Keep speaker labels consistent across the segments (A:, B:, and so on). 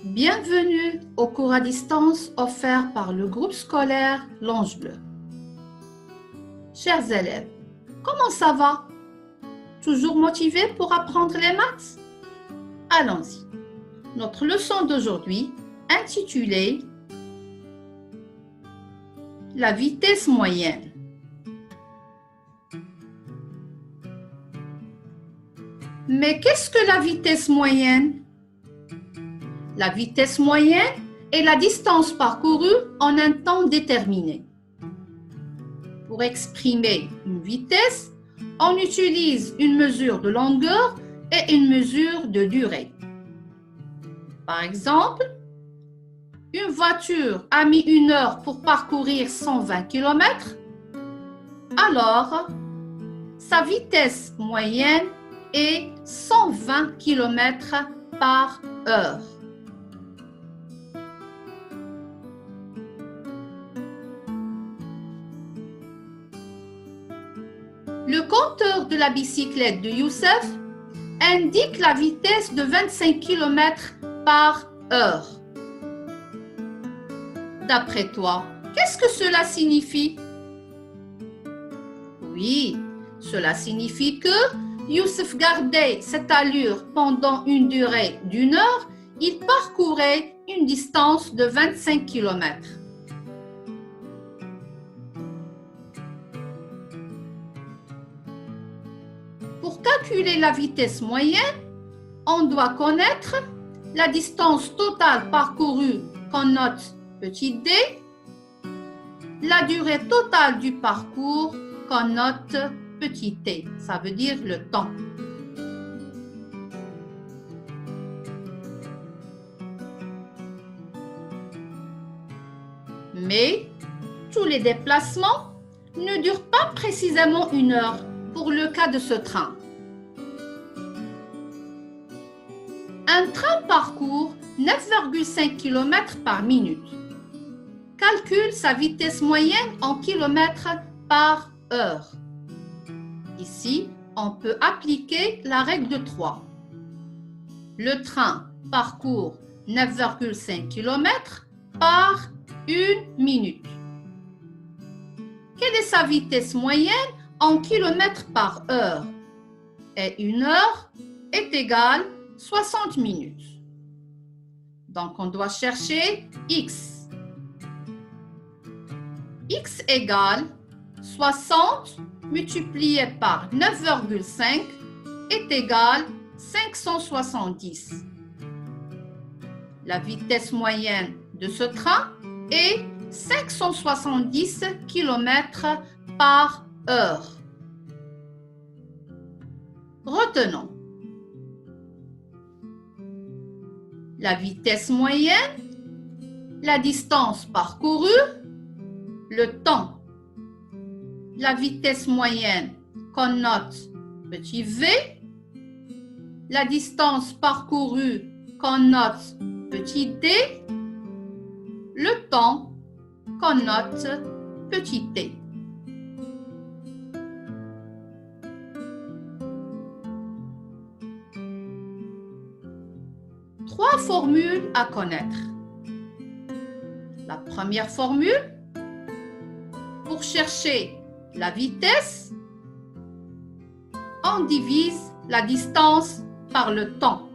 A: Bienvenue au cours à distance offert par le groupe scolaire L'Ange Bleu. Chers élèves, comment ça va? Toujours motivés pour apprendre les maths? Allons-y. Notre leçon d'aujourd'hui, intitulée « La vitesse moyenne ». Mais qu'est-ce que la vitesse moyenne? La vitesse moyenne est la distance parcourue en un temps déterminé. Pour exprimer une vitesse, on utilise une mesure de longueur et une mesure de durée. Par exemple, une voiture a mis 1 heure pour parcourir 120 km, alors sa vitesse moyenne est 120 km par heure. Le compteur de la bicyclette de Youssef indique la vitesse de 25 km par heure. D'après toi, qu'est-ce que cela signifie? Oui, cela signifie que Youssef gardait cette allure pendant une durée d'1 heure, il parcourait une distance de 25 km. Pour calculer la vitesse moyenne, on doit connaître la distance totale parcourue qu'on note petit d, la durée totale du parcours qu'on note petit t, ça veut dire le temps. Mais tous les déplacements ne durent pas précisément 1 heure pour le cas de ce train. Un train parcourt 9,5 km par minute. Calcule sa vitesse moyenne en kilomètres par heure. Ici, on peut appliquer la règle de 3. Le train parcourt 9,5 km par 1 minute. Quelle est sa vitesse moyenne en kilomètres par heure? Et 1 heure est égale 60 minutes. Donc, on doit chercher x. X égale 60 multiplié par 9,5 est égal 570. La vitesse moyenne de ce train est 570 km par heure. Retenons. La vitesse moyenne, la distance parcourue, le temps. La vitesse moyenne qu'on note petit v, la distance parcourue qu'on note petit d, le temps qu'on note petit t. Trois formules à connaître. La première formule, pour chercher la vitesse, on divise la distance par le temps.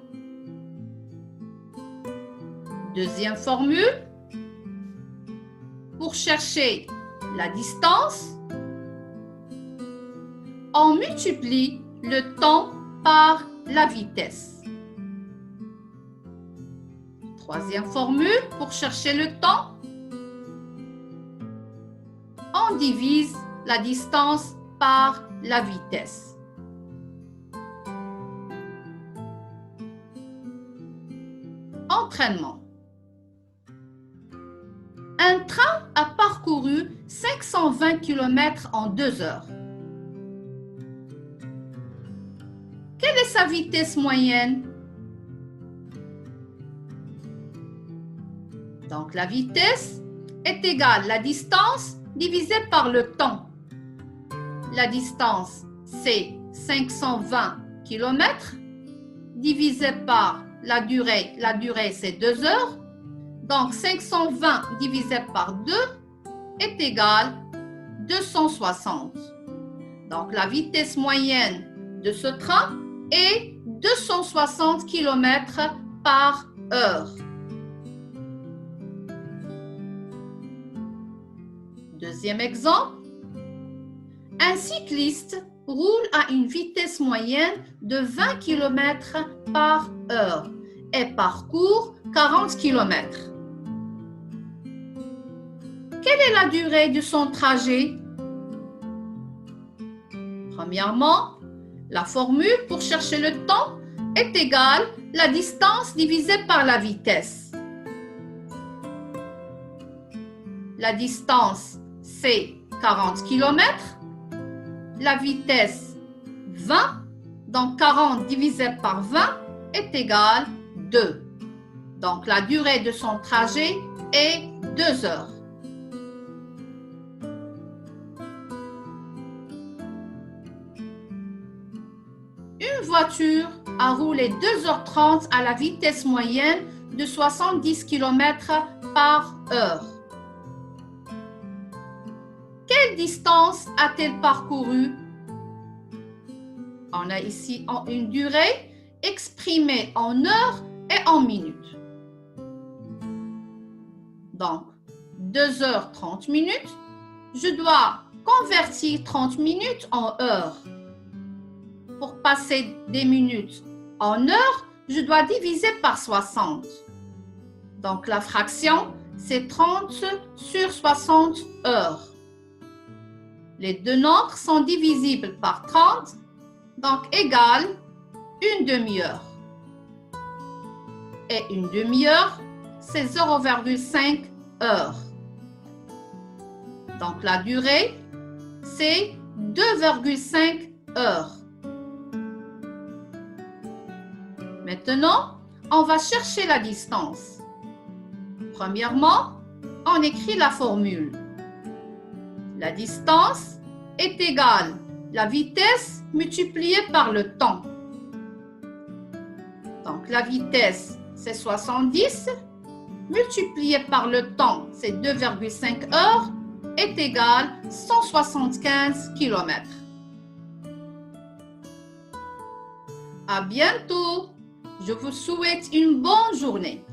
A: Deuxième formule, pour chercher la distance, on multiplie le temps par la vitesse. Troisième formule, pour chercher le temps, on divise la distance par la vitesse. Entraînement. Un train a parcouru 520 km en 2 heures. Quelle est sa vitesse moyenne? Donc, la vitesse est égale à la distance divisée par le temps. la distance, c'est 520 km, divisé par la durée c'est 2 heures. Donc, 520 divisé par 2 est égal à 260. Donc, la vitesse moyenne de ce train est 260 km par heure. Deuxième exemple. Un cycliste roule à une vitesse moyenne de 20 km par heure et parcourt 40 km. Quelle est la durée de son trajet? Premièrement, la formule pour chercher le temps est égale à la distance divisée par la vitesse. La distance, c'est 40 km. La vitesse, 20. Donc, 40 divisé par 20 est égal à 2. Donc, la durée de son trajet est 2 heures. Une voiture a roulé 2h30 à la vitesse moyenne de 70 km par heure. Quelle distance a-t-elle parcouru? On a ici une durée exprimée en heures et en minutes. Donc, 2h30 minutes, je dois convertir 30 minutes en heures. Pour passer des minutes en heures, je dois diviser par 60. Donc, la fraction, c'est 30 sur 60 heures. Les deux nombres sont divisibles par 30, donc égale une demi-heure. Et une demi-heure, c'est 0,5 heures. Donc, la durée, c'est 2,5 heures. Maintenant, on va chercher la distance. Premièrement, on écrit la formule. La distance est égale à la vitesse multipliée par le temps. Donc, la vitesse, c'est 70, multiplié par le temps, c'est 2,5 heures, est égal à 175 km. À bientôt! Je vous souhaite une bonne journée.